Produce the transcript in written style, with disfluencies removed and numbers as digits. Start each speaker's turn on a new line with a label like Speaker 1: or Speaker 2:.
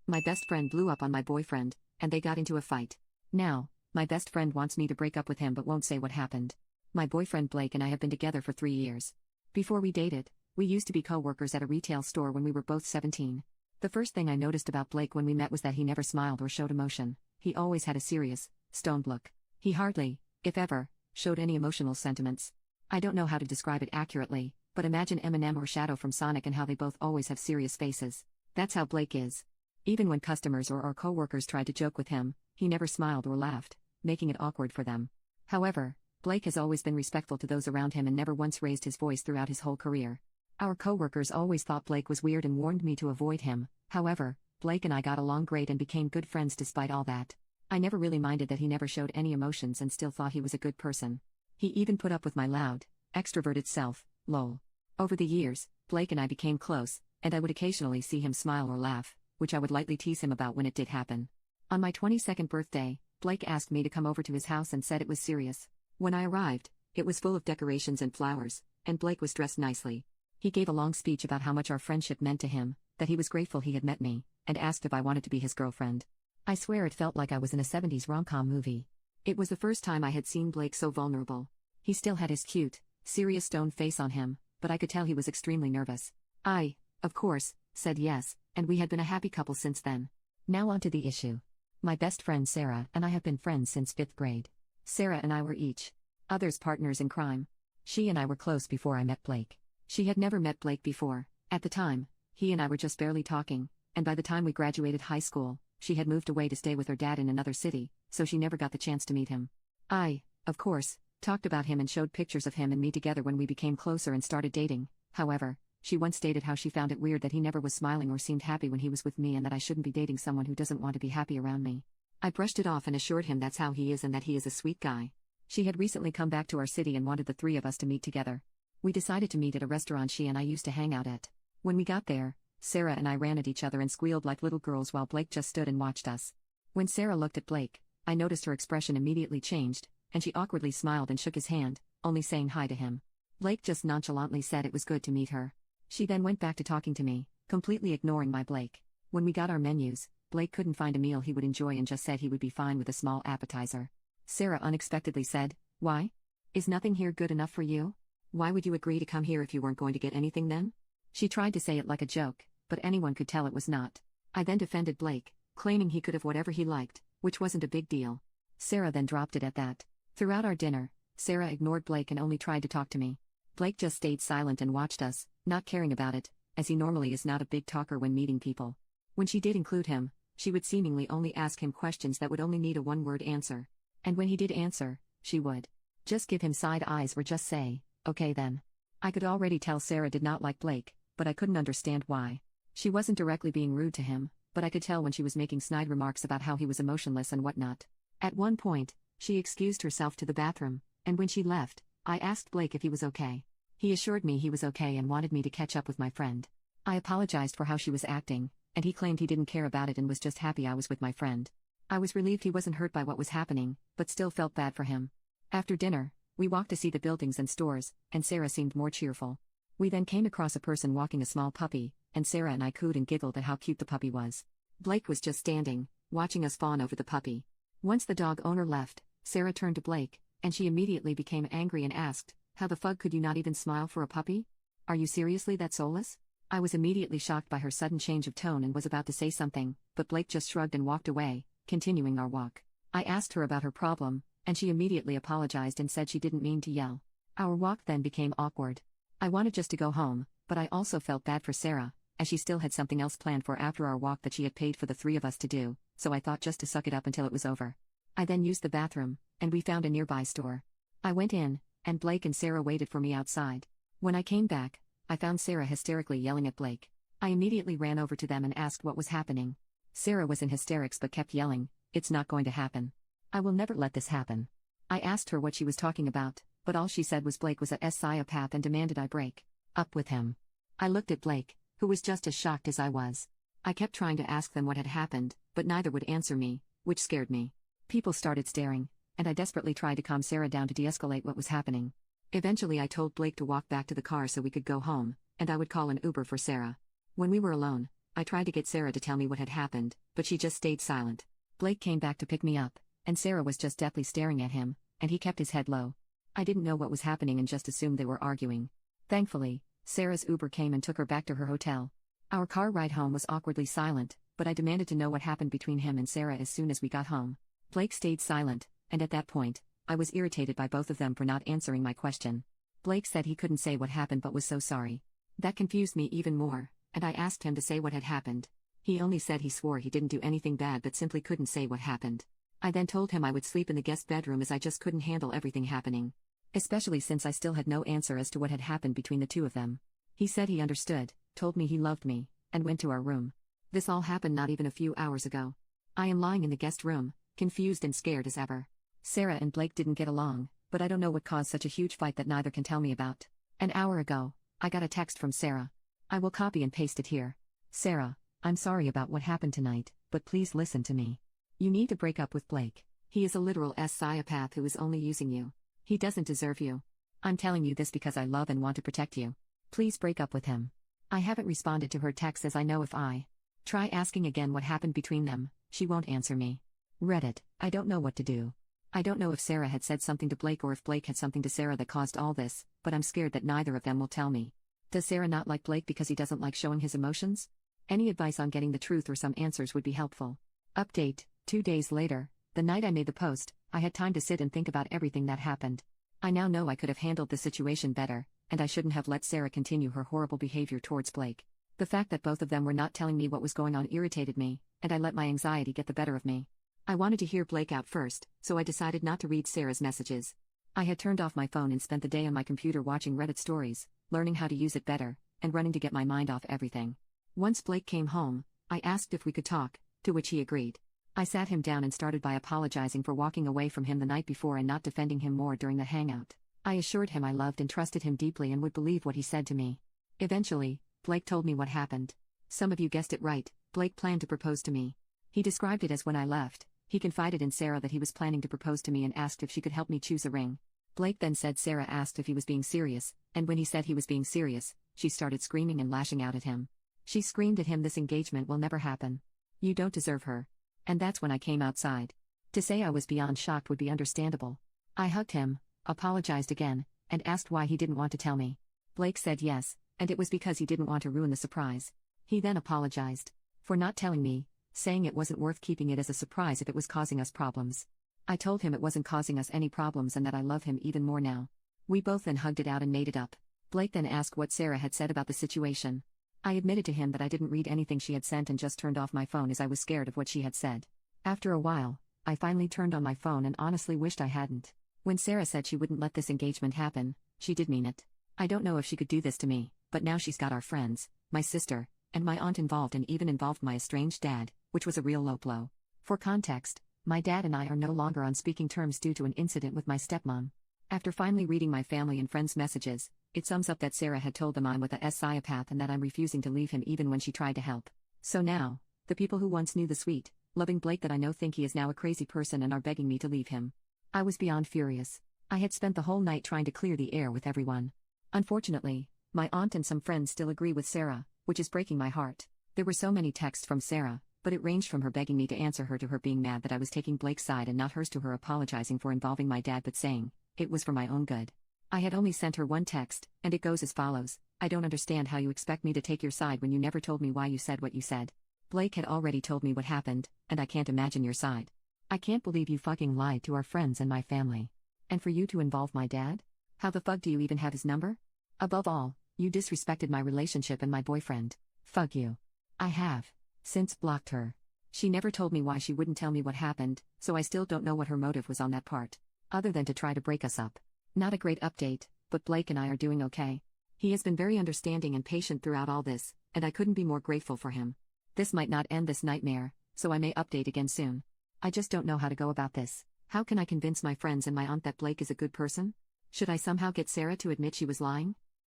Speaker 1: My best friend blew up on my boyfriend, and they got into a fight. Now, my best friend wants me to break up with him but won't say what happened. My boyfriend Blake and I have been together for 3 years. Before we dated, we used to be co-workers at a retail store when we were both 17. The first thing I noticed about Blake when we met was that he never smiled or showed emotion. He always had a serious, stoned look. He hardly, if ever, showed any emotional sentiments. I don't know how to describe it accurately, but imagine Eminem or Shadow from Sonic and how they both always have serious faces. That's how Blake is. Even when customers or our co-workers tried to joke with him, he never smiled or laughed, making it awkward for them. However, Blake has always been respectful to those around him and never once raised his voice throughout his whole career. Our co-workers always thought Blake was weird and warned me to avoid him. However, Blake and I got along great and became good friends despite all that. I never really minded that he never showed any emotions and still thought he was a good person. He even put up with my loud, extroverted self, lol. Over the years, Blake and I became close, and I would occasionally see him smile or laugh, which I would lightly tease him about when it did happen. On my 22nd birthday, Blake asked me to come over to his house and said it was serious. When I arrived, it was full of decorations and flowers, and Blake was dressed nicely. He gave a long speech about how much our friendship meant to him, that he was grateful he had met me, and asked if I wanted to be his girlfriend. I swear it felt like I was in a 70s rom-com movie. It was the first time I had seen Blake so vulnerable. He still had his cute, serious stone face on him, but I could tell he was extremely nervous. I, of course, said yes, and we had been a happy couple since then. Now on to the issue. My best friend Sarah and I have been friends since 5th grade. Sarah and I were each other's partners in crime. She and I were close before I met Blake. She had never met Blake before. At the time, he and I were just barely talking, and by the time we graduated high school, she had moved away to stay with her dad in another city, so she never got the chance to meet him. I, of course, talked about him and showed pictures of him and me together when we became closer and started dating. However, she once stated how she found it weird that he never was smiling or seemed happy when he was with me and that I shouldn't be dating someone who doesn't want to be happy around me. I brushed it off and assured him that's how he is and that he is a sweet guy. She had recently come back to our city and wanted the three of us to meet together. We decided to meet at a restaurant she and I used to hang out at. When we got there, Sarah and I ran at each other and squealed like little girls while Blake just stood and watched us. When Sarah looked at Blake, I noticed her expression immediately changed, and she awkwardly smiled and shook his hand, only saying hi to him. Blake just nonchalantly said it was good to meet her. She then went back to talking to me, completely ignoring my Blake. When we got our menus, Blake couldn't find a meal he would enjoy and just said he would be fine with a small appetizer. Sarah unexpectedly said, "Why? Is nothing here good enough for you? Why would you agree to come here if you weren't going to get anything then?" She tried to say it like a joke, but anyone could tell it was not. I then defended Blake, claiming he could have whatever he liked, which wasn't a big deal. Sarah then dropped it at that. Throughout our dinner, Sarah ignored Blake and only tried to talk to me. Blake just stayed silent and watched us, not caring about it, as he normally is not a big talker when meeting people. When she did include him, she would seemingly only ask him questions that would only need a one-word answer. And when he did answer, she would just give him side eyes or just say, "Okay then." I could already tell Sarah did not like Blake, but I couldn't understand why. She wasn't directly being rude to him, but I could tell when she was making snide remarks about how he was emotionless and whatnot. At one point, she excused herself to the bathroom, and when she left, I asked Blake if he was okay. He assured me he was okay and wanted me to catch up with my friend. I apologized for how she was acting, and he claimed he didn't care about it and was just happy I was with my friend. I was relieved he wasn't hurt by what was happening, but still felt bad for him. After dinner, we walked to see the buildings and stores, and Sarah seemed more cheerful. We then came across a person walking a small puppy, and Sarah and I cooed and giggled at how cute the puppy was. Blake was just standing, watching us fawn over the puppy. Once the dog owner left, Sarah turned to Blake, and she immediately became angry and asked, "How the fug could you not even smile for a puppy? Are you seriously that soulless?" I was immediately shocked by her sudden change of tone and was about to say something, but Blake just shrugged and walked away, continuing our walk. I asked her about her problem, and she immediately apologized and said she didn't mean to yell. Our walk then became awkward. I wanted just to go home, but I also felt bad for Sarah, as she still had something else planned for after our walk that she had paid for the three of us to do, so I thought just to suck it up until it was over. I then used the bathroom, and we found a nearby store. I went in, and Blake and Sarah waited for me outside. When I came back, I found Sarah hysterically yelling at Blake. I immediately ran over to them and asked what was happening. Sarah was in hysterics but kept yelling, "It's not going to happen. I will never let this happen." I asked her what she was talking about, but all she said was Blake was a psychopath and demanded I break up with him. I looked at Blake, who was just as shocked as I was. I kept trying to ask them what had happened, but neither would answer me, which scared me. People started staring, and I desperately tried to calm Sarah down to de-escalate what was happening. Eventually I told Blake to walk back to the car so we could go home, and I would call an Uber for Sarah. When we were alone, I tried to get Sarah to tell me what had happened, but she just stayed silent. Blake came back to pick me up, and Sarah was just deathly staring at him, and he kept his head low. I didn't know what was happening and just assumed they were arguing. Thankfully, Sarah's Uber came and took her back to her hotel. Our car ride home was awkwardly silent, but I demanded to know what happened between him and Sarah as soon as we got home. Blake stayed silent, and at that point, I was irritated by both of them for not answering my question. Blake said he couldn't say what happened but was so sorry. That confused me even more, and I asked him to say what had happened. He only said he swore he didn't do anything bad but simply couldn't say what happened. I then told him I would sleep in the guest bedroom as I just couldn't handle everything happening. Especially since I still had no answer as to what had happened between the two of them. He said he understood, told me he loved me, and went to our room. This all happened not even a few hours ago. I am lying in the guest room, confused and scared as ever. Sarah and Blake didn't get along, but I don't know what caused such a huge fight that neither can tell me about. An hour ago, I got a text from Sarah. I will copy and paste it here. Sarah, I'm sorry about what happened tonight, but please listen to me. You need to break up with Blake. He is a literal psychopath who is only using you. He doesn't deserve you. I'm telling you this because I love and want to protect you. Please break up with him. I haven't responded to her text as I know if I try asking again what happened between them, she won't answer me. Reddit, I don't know what to do. I don't know if Sarah had said something to Blake or if Blake had something to Sarah that caused all this, but I'm scared that neither of them will tell me. Does Sarah not like Blake because he doesn't like showing his emotions? Any advice on getting the truth or some answers would be helpful. Update, 2 days later, the night I made the post, I had time to sit and think about everything that happened. I now know I could have handled the situation better, and I shouldn't have let Sarah continue her horrible behavior towards Blake. The fact that both of them were not telling me what was going on irritated me, and I let my anxiety get the better of me. I wanted to hear Blake out first, so I decided not to read Sarah's messages. I had turned off my phone and spent the day on my computer watching Reddit stories, learning how to use it better, and running to get my mind off everything. Once Blake came home, I asked if we could talk, to which he agreed. I sat him down and started by apologizing for walking away from him the night before and not defending him more during the hangout. I assured him I loved and trusted him deeply and would believe what he said to me. Eventually, Blake told me what happened. Some of you guessed it right, Blake planned to propose to me. He described it as when I left, he confided in Sarah that he was planning to propose to me and asked if she could help me choose a ring. Blake then said Sarah asked if he was being serious, and when he said he was being serious, she started screaming and lashing out at him. She screamed at him, "This engagement will never happen. You don't deserve her." And that's when I came outside. To say I was beyond shocked would be understandable. I hugged him, apologized again, and asked why he didn't want to tell me. Blake said yes, and it was because he didn't want to ruin the surprise. He then apologized for not telling me, saying it wasn't worth keeping it as a surprise if it was causing us problems. I told him it wasn't causing us any problems and that I love him even more now. We both then hugged it out and made it up. Blake then asked what Sarah had said about the situation. I admitted to him that I didn't read anything she had sent and just turned off my phone as I was scared of what she had said. After a while, I finally turned on my phone and honestly wished I hadn't. When Sarah said she wouldn't let this engagement happen, she did mean it. I don't know if she could do this to me, but now she's got our friends, my sister, and my aunt involved and even involved my estranged dad, which was a real low blow. For context, my dad and I are no longer on speaking terms due to an incident with my stepmom. After finally reading my family and friends' messages, it sums up that Sarah had told them I'm with a psychopath and that I'm refusing to leave him even when she tried to help. So now, the people who once knew the sweet, loving Blake that I know think he is now a crazy person and are begging me to leave him. I was beyond furious. I had spent the whole night trying to clear the air with everyone. Unfortunately, my aunt and some friends still agree with Sarah, which is breaking my heart. There were so many texts from Sarah, but it ranged from her begging me to answer her to her being mad that I was taking Blake's side and not hers to her apologizing for involving my dad but saying it was for my own good. I had only sent her one text, and it goes as follows: "I don't understand how you expect me to take your side when you never told me why you said what you said. Blake had already told me what happened, and I can't imagine your side. I can't believe you fucking lied to our friends and my family. And for you to involve my dad? How the fuck do you even have his number? Above all, you disrespected my relationship and my boyfriend. Fuck you." I have since blocked her. She never told me why she wouldn't tell me what happened, so I still don't know what her motive was on that part, other than to try to break us up. Not a great update, but Blake and I are doing okay. He has been very understanding and patient throughout all this, and I couldn't be more grateful for him. This might not end this nightmare, so I may update again soon. I just don't know how to go about this. How can I convince my friends and my aunt that Blake is a good person? Should I somehow get Sarah to admit she was lying?